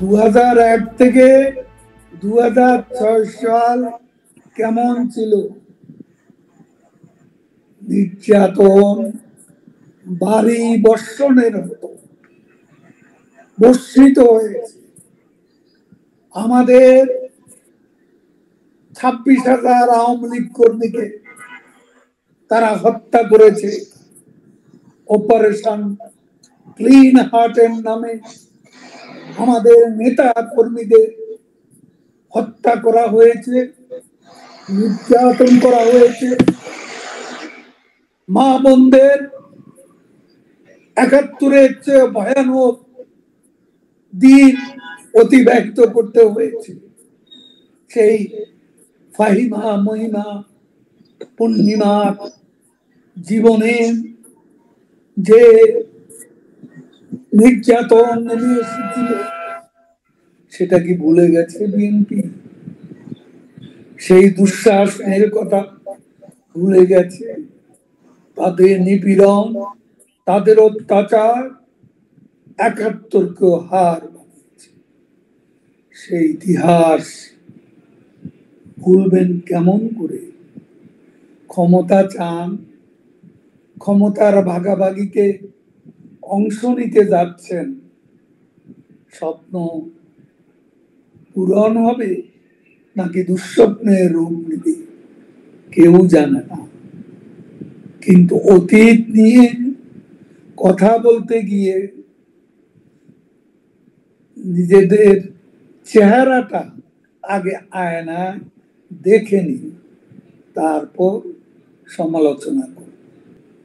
2001 থেকে 2006 সাল কেমন ছিল? নির্যাতন বাড়ি বর্ষণের মতো বর্ষিত হয়েছে। আমাদের 26,000 আওয়ামী লীগ কর্মীকে তারা হত্যা করেছে। অপারেশন ক্লিন হার্টের নামে আমাদের নেতা কর্মীদের হত্যা করা হয়েছে, নির্যাতন করা হয়েছে। মা বোনদের 71-এর চেয়ে ভয়ানক দিন অতিবাহিত করতে হয়েছে। সেই ফাহিমা মহিমা পূর্ণিমা জীবনে যে নির্যাতন নেমে এসেছিল সেটা কি ভুলে গেছে বিএনপি? সেই দুঃশাসনের কথা ভুলে গেছে? তাদের নিপীড়ন, তাদের অত্যাচার 71-কেও হার বানিয়েছে। সেই ইতিহাস ভুলবেন কেমন করে? ক্ষমতা চান, ক্ষমতার ভাগাভাগিতে অংশ নিতে যাচ্ছেন। স্বপ্ন পূরণ হবে নাকি দুঃস্বপ্নের রূপ নিবে কেউ জানে না। কিন্তু অতীত নিয়ে কথা বলতে গিয়ে নিজেদের চেহারাটা আগে আয়নায় দেখে নিন, তারপর সমালোচনা করুন।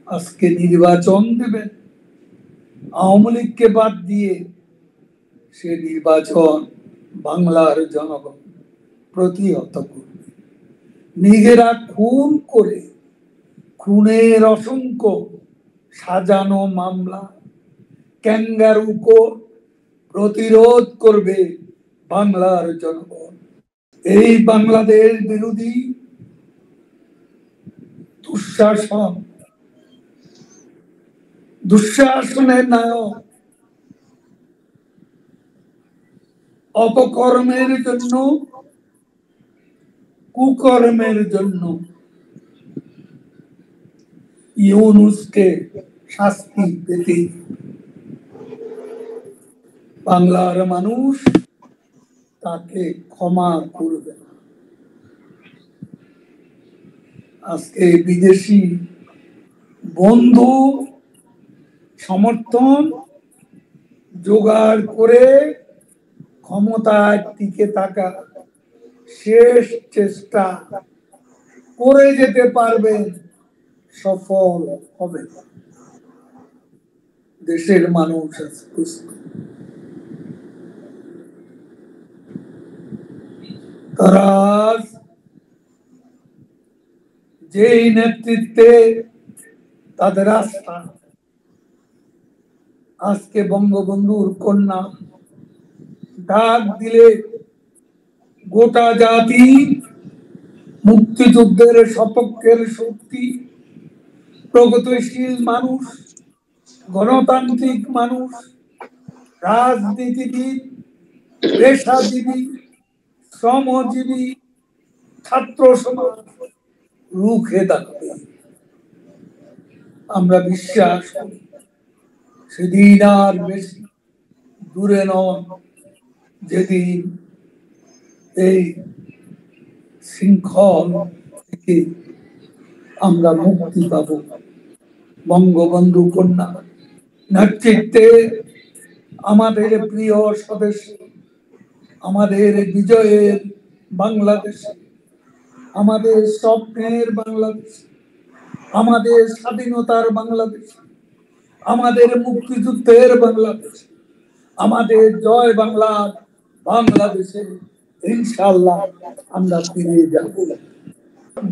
আজকে নির্বাচন দেবেন, আওয়ামী লীগকে বাদ দিয়ে সে নির্বাচন বাংলার জনগণ প্রতিহত করবে। নিজেরা খুন করে খুনের অসংখ্য সাজানো মামলা ক্যাঙ্গারু কোর্ট প্রতিরোধ করবে বাংলার জনগণ। এই বাংলাদেশ বিরোধী দুঃশাসনের নায়ক অপকর্মের জন্য, কুকর্মের জন্য ইউনূসকে শাস্তি পেতে বাংলার মানুষ তাকে ক্ষমা করবে না। আজকে বিদেশি বন্ধু সমর্থন জোগাড় করে ক্ষমতায় টিকে থাকা শেষ চেষ্টা করে যেতে পারবেন, সফল হবে। দেশের মানুষ তারা যেই নেতৃত্বে তাদের আস্থা, আজকে বঙ্গবন্ধুর কন্যা ডাক দিলে গোটা জাতি মুক্তিযুদ্ধের সপক্ষের শক্তি, প্রগতিশীল মানুষ, গণতান্ত্রিক মানুষ, রাজনীতিবিদ, পেশাজীবী, শ্রমজীবী, ছাত্র সমাজ রুখে দাঁড়াবে। আমরা বিশ্বাস করি সেদিন আর বেশি দূরে নয় যেদিন এই শৃঙ্খল থেকে আমরা মুক্তি পাব। বঙ্গবন্ধু কন্যা নেতৃত্বে আমাদের প্রিয় সদস্য, আমাদের বিজয়ের বাংলাদেশ, আমাদের স্বপ্নের বাংলাদেশ, আমাদের স্বাধীনতার বাংলাদেশ, আমাদের মুক্তিযুদ্ধের বাংলাদেশ, আমাদের জয় বাংলার বাংলাদেশে ইনশাআল্লাহ আমরা ফিরে যাব।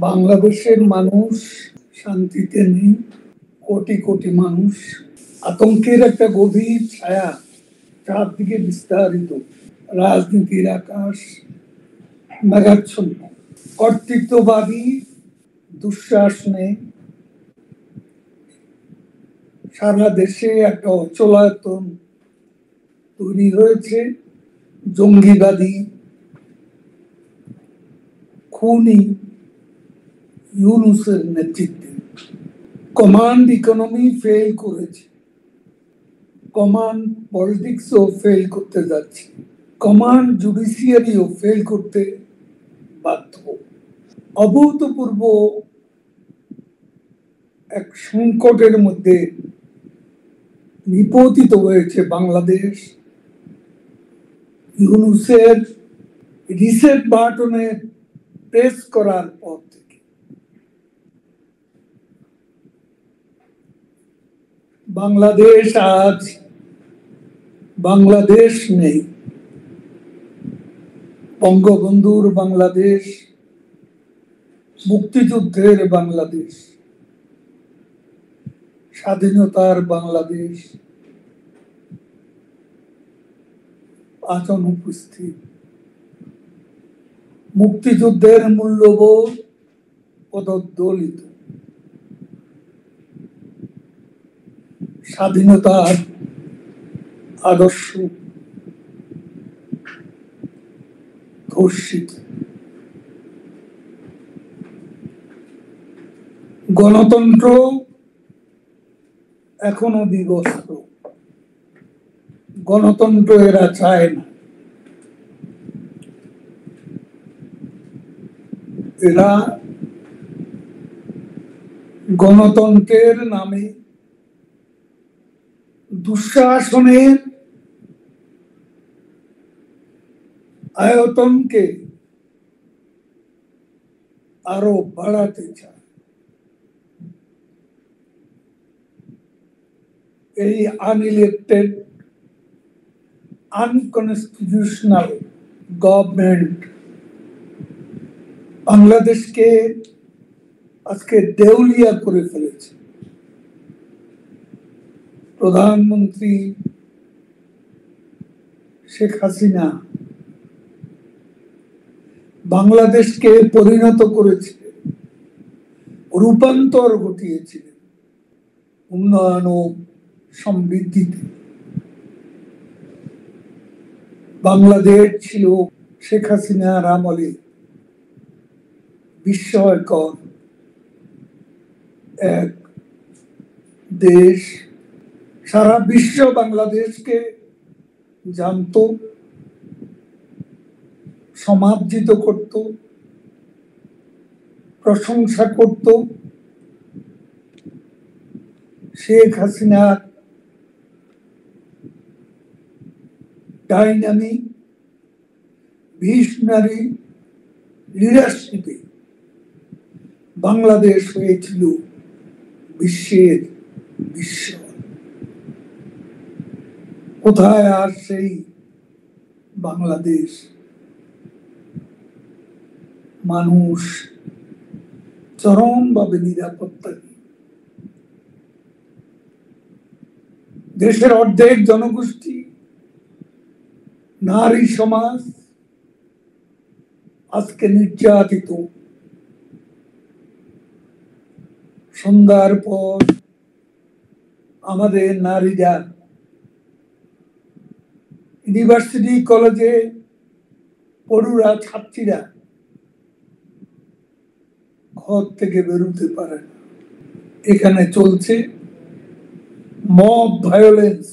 বাংলাদেশের মানুষ শান্তিতে নেই। কোটি কোটি মানুষ আতঙ্কের একটা গভীর ছায়া চারদিকে বিস্তারিত। রাজনীতির আকাশ মেঘাচ্ছন্ন। কর্তৃত্ববাদী দুঃশাসনে সারা দেশে একটা অচলায়তন তৈরি হয়েছে। জঙ্গিবাদী খুনি ইউনূসের নেতৃত্বে কমান্ড ইকোনমি ফেল করেছে, কমান্ড পলিটিক্সও ফেল করতে যাচ্ছে, কমান্ড জুডিশিয়ারিও ফেল করতে বাধ্য। অভূতপূর্ব এক সংকটের মধ্যে নিপতিত হয়েছে বাংলাদেশ। ইউনূসের রিসেট বাটনে প্রেস করার পর থেকে বাংলাদেশ আজ বাংলাদেশ নেই। বঙ্গবন্ধুর বাংলাদেশ, মুক্তিযুদ্ধের বাংলাদেশ, স্বাধীনতার বাংলাদেশ আজ অনুপস্থিত। মুক্তিযুদ্ধের মূল্যবোধ পদদলিত, স্বাধীনতার আদর্শ ধর্ষিত। গণতন্ত্র এখনো বিবস্ত্র, গণতন্ত্র এরা চায় না। এরা গণতন্ত্রের নামে দুঃশাসনের আয়তনকে আরো বাড়াতে চায়। এই আনইলেক্টেড আনকনস্টিটিউশনাল গভর্নমেন্ট বাংলাদেশকে আজকে দেউলিয়া করে ফেলেছে। প্রধানমন্ত্রী শেখ হাসিনা বাংলাদেশকে পরিণত করেছিলেন, রূপান্তর ঘটিয়েছিলেন উন্নয়ন ও সমৃদ্ধিতে। বাংলাদেশ ছিল শেখ হাসিনার আমলে বিস্ময়কর এক দেশ। সারা বিশ্ব বাংলাদেশকে জানত, সমাদৃত করত, প্রশংসা করত। শেখ হাসিনার ডাইনামিক ভিশনারি লিডারশিপে বাংলাদেশ হয়েছিল বিশ্বের বিস্ময়। কোথায় আর সেই বাংলাদেশ? মানুষ চরমভাবে নিরাপত্তাহীন। দেশের অর্ধেক জনগোষ্ঠী, নারী সমাজ আজকে নির্যাতিত। সন্ধ্যার পর আমাদের নারীরা ইউনিভার্সিটি কলেজে পড়ুয়া ছাত্রীরা ঘর থেকে বেরোতে পারে না। এখানে চলছে মব ভায়োলেন্স,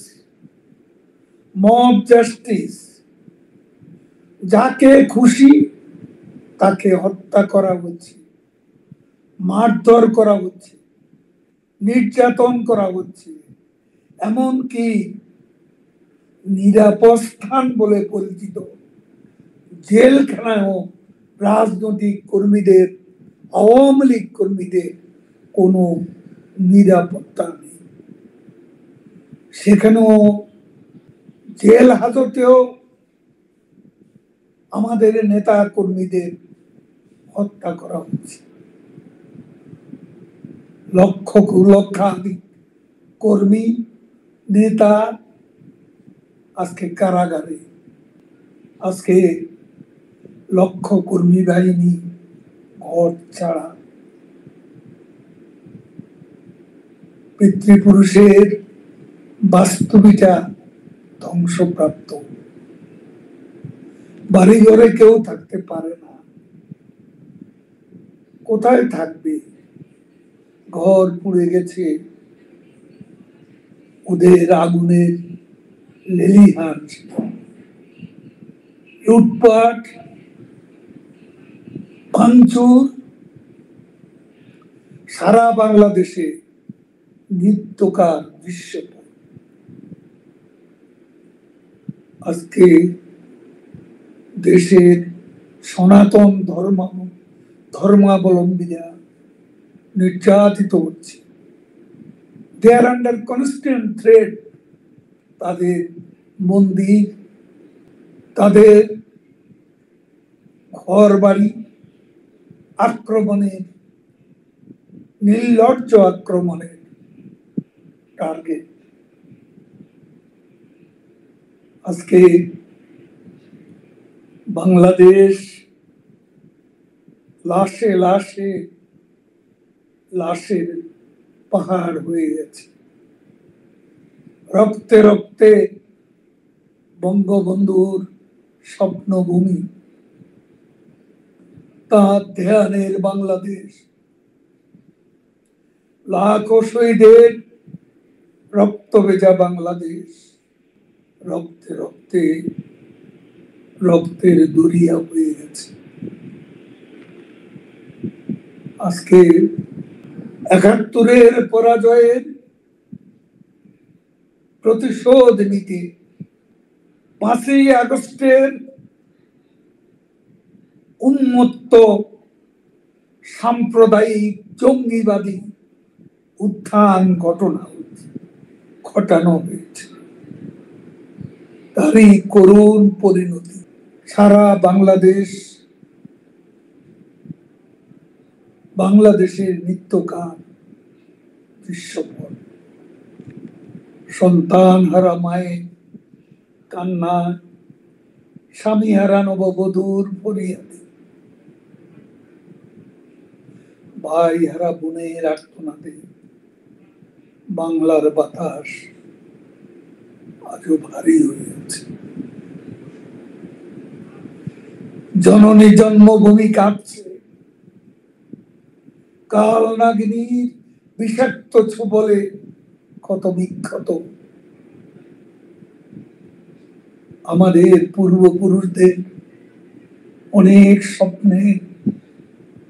মব জাস্টিস। যাকে খুশি তাকে হত্যা করা হচ্ছে, মারধর করা হচ্ছে, নির্যাতন করা হচ্ছে। এমনকি নিরাপদ স্থান বলে পরিচিত জেলখানায়ও রাজনৈতিক কর্মীদের, আওয়ামী লীগ কর্মীদের কোনো নিরাপত্তা নেই। সেখানেও জেল হাজতেও আমাদের নেতা কর্মীদের হত্যা করা হচ্ছে। লক্ষাধিক কর্মী নেতা আজকে কারাগারে। আজকে লক্ষ কর্মী বাহিনী ঘর ছাড়া। পিতৃপুরুষের বাস্তবিকতা ধ্বংসপ্রাপ্ত। বাড়ি ঘরে কেউ থাকতে পারে না, কোথায় থাকবে? ঘর পুড়ে গেছে ওদের আগুনের লেলিহান। লুটপাট, ভাঙচুর সারা বাংলাদেশে নিত্যকার দৃশ্য। আজকে দেশের সনাতন ধর্মাবলম্বীরা নির্যাতিত হচ্ছে। দে আর আন্ডার কনস্ট্যান্ট থ্রেট। তাদের মন্দির, তাদের ঘর বাড়ি আক্রমণের, নির্লজ্জ আক্রমণের টার্গেট। আজকে বাংলাদেশ লাশে লাশে লাশের পাহাড় হয়ে গেছে। রক্তে রক্তে বঙ্গবন্ধুর স্বপ্নভূমি, তার ধ্যানের বাংলাদেশ, লাখো শহীদের রক্ত ভেজা বাংলাদেশ, রক্তে রক্তে রক্তের দরিয়া হয়ে গেছে। আজকে ৭১-এর পরাজয়ের প্রতিশোধ নিতে ৫ই আগস্টের উন্মত্ত সাম্প্রদায়িক জঙ্গিবাদী উত্থান ঘটানো হয়েছে। তারই করুণ পরিণতি সারা বাংলাদেশের নিত্যকার দৃশ্যপট। সন্তান হারা মায়ের কান্না, স্বামী হারা নববধূর ফরিয়াদে, ভাই হারা বোনের আর্তনাদে বাংলার বাতাস আজও ভারী হয়ে আছে। জননী জন্মভূমি কাঁপছে, কাল নাগিনীর বিষাক্ত ছোবলে ক্ষত বিক্ষত। আমাদের পূর্বপুরুষদের অনেক স্বপ্নে,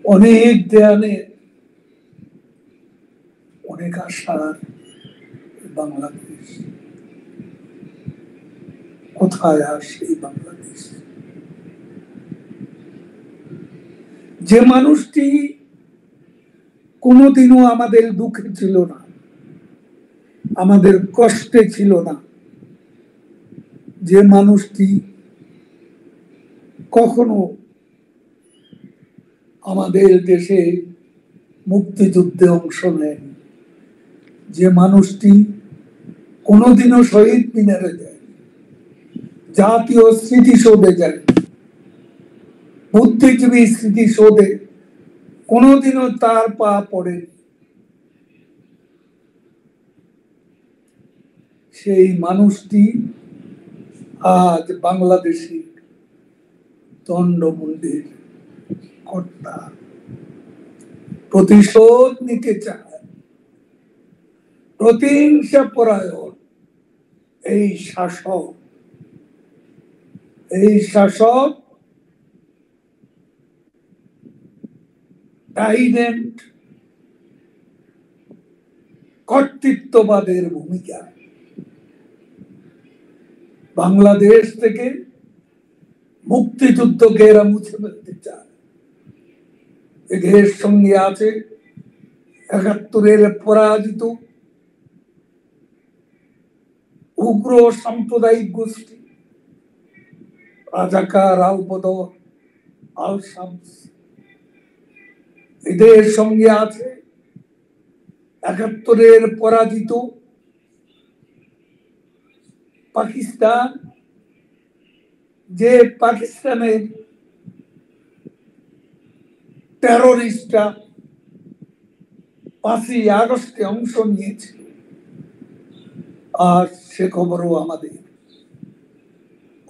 অনেক দেয়ালে, অনেক আশার বাংলাদেশ কোথায়? আর সেই বাংলাদেশ, যে মানুষটি কোনোদিনও আমাদের দুঃখে ছিল না, আমাদের কষ্টে ছিল না, যে মানুষটি কখনো আমাদের দেশে মুক্তিযুদ্ধে অংশ নেন, যে মানুষটি কোনোদিনও শহীদ মিনারে যায়, জাতীয় স্মৃতিসৌধে যায়, বুদ্ধিজীবী স্মৃতিসৌধে কোনোদিনও তার পা পড়ে, সেই মানুষটি আজ বাংলাদেশের দণ্ডমুণ্ডের কর্তা। প্রতিশোধ নিতে চায়, প্রতিহিংসা পরায়ণ এই শাসক টাইরেন্ট কর্তৃত্ববাদের ভূমিকা। বাংলাদেশ থেকে মুক্তিযুদ্ধকে এরা মুছে ফেলতে চায়। এদের সঙ্গে আছে ৭১-এর পরাজিত উগ্র সাম্প্রদায়িক গোষ্ঠী রাজাকার, আল-বদর, আল-শামস। এদের সঙ্গে আছে ৭১-এর পরাজিত পাকিস্তান, যে পাকিস্তানের টেরোরিস্টরা ৫ই আগস্টে অংশ নিয়েছিল। আর সে খবরও আমাদের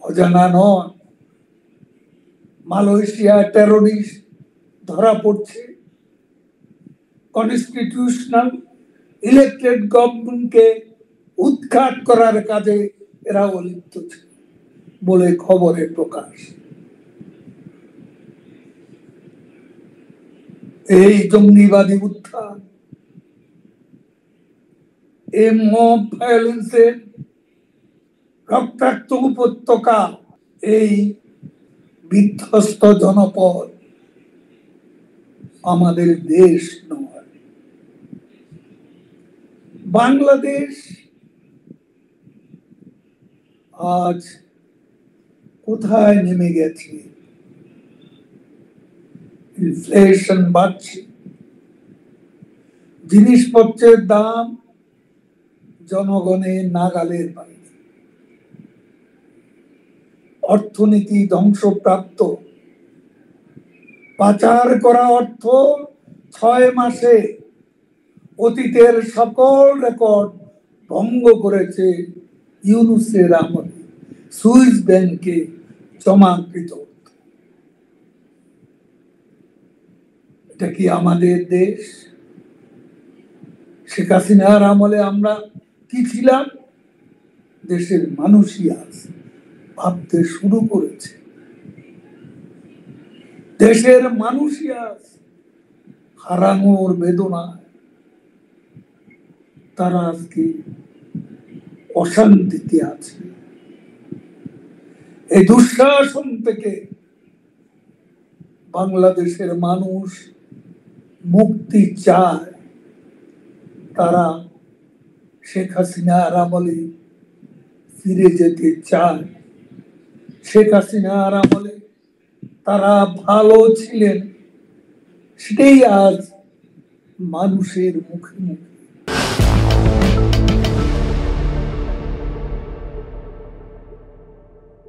অজানা নয়। মালয়েশিয়া টেরোরিস্ট ধরা পড়ছে, কনস্টিটিউশনাল ইলেক্টেড গভর্নমেন্টকে উৎখাত করার কাজে এরাও লিপ্ত ছিল বলে খবরে প্রকাশ। এই জঙ্গিবাদী উত্থান, এই মব ভায়োলেন্সের রক্তাক্ত উপত্যকা, এই বিধ্বস্ত জনপদ আমাদের দেশ নয়। বাংলাদেশ আজ কোথায় নেমে গেছে? ইনফ্লেশন বাড়ছে, জিনিসপত্রের দাম জনগণের নাগালের বাইরে, অর্থনীতি ধ্বংসপ্রাপ্ত, পাচার করা অর্থ 6 মাসে অতীতের সকল রেকর্ড ভঙ্গ করেছে ইউনূসের আমলে সুইস ব্যাংকে জমাকৃত। এটা কি আমাদের দেশ? শেখ হাসিনার আমলে আমরা কি ছিলাম? দেশের মানুষই আজ ভাবতে শুরু করেছে। দেশের মানুষই আজ হারানোর বেদনা, তারা আজকে অশান্তিতে আছে। এই দুঃশাসন থেকে বাংলাদেশের মানুষ মুক্তি চায়। তারা শেখ হাসিনার আমলে ফিরে যেতে চায়। শেখ হাসিনার আমলে তারা ভালো ছিলেন, সেটাই আজ মানুষের মুখে মুখে।